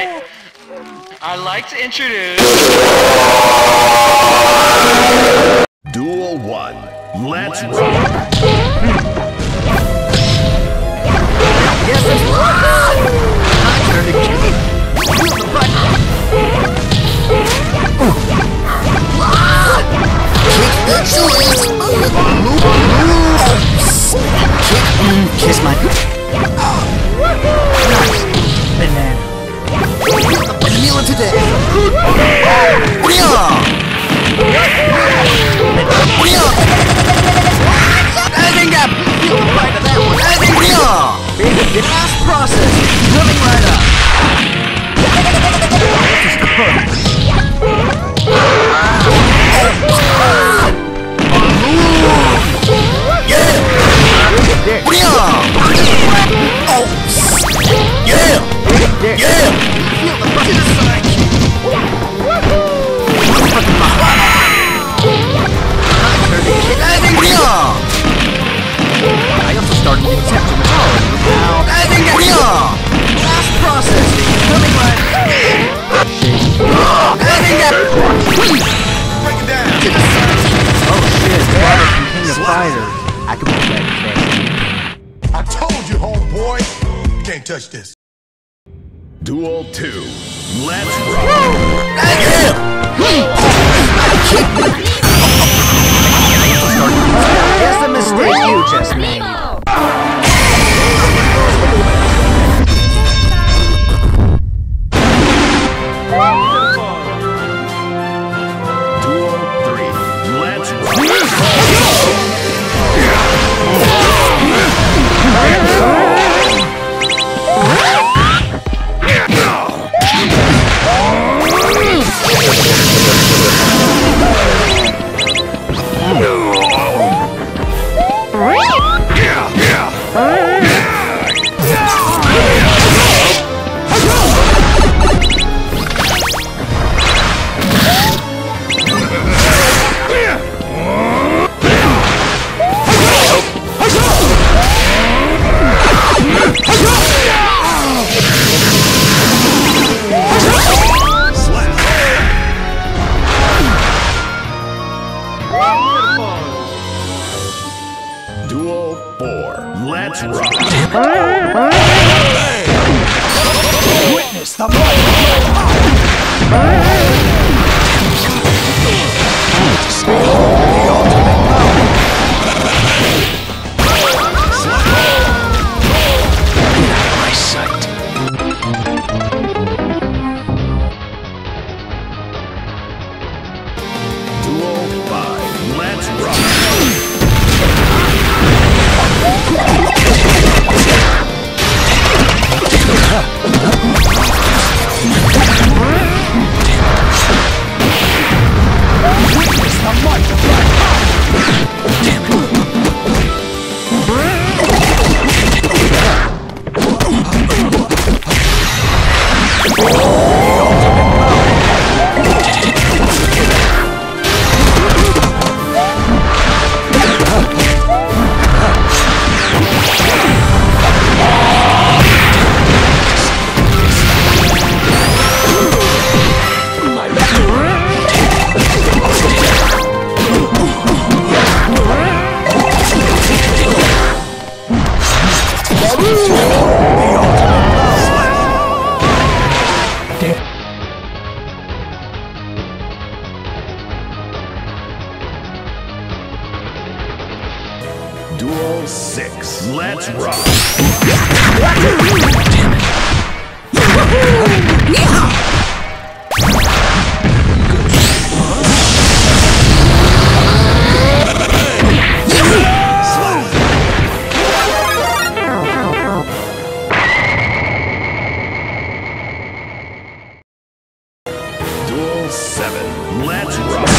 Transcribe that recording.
I'd like to introduce... Duel 1. Let's rock! Yes, it's my turn to kick. Push the button. Kick the joint. Kiss my... Nice. Banana. Vanilla today. Adding up. Feel the bite of that one. Last process. Coming right up. Yeah. I also started getting tempted now. Last process. Coming right. Break it down! Oh shit, Robert from King of Fighters. I can put that in. I told you, homeboy! You can't touch this. Duel 2. Let's rock! That's the mistake you just made. Duel 3. Let's rock! Duel 4. Let's rock! Witness the My sight. Duel 5. Let's rock! Duel 6. Let's rock! Duel 7. Let's rock!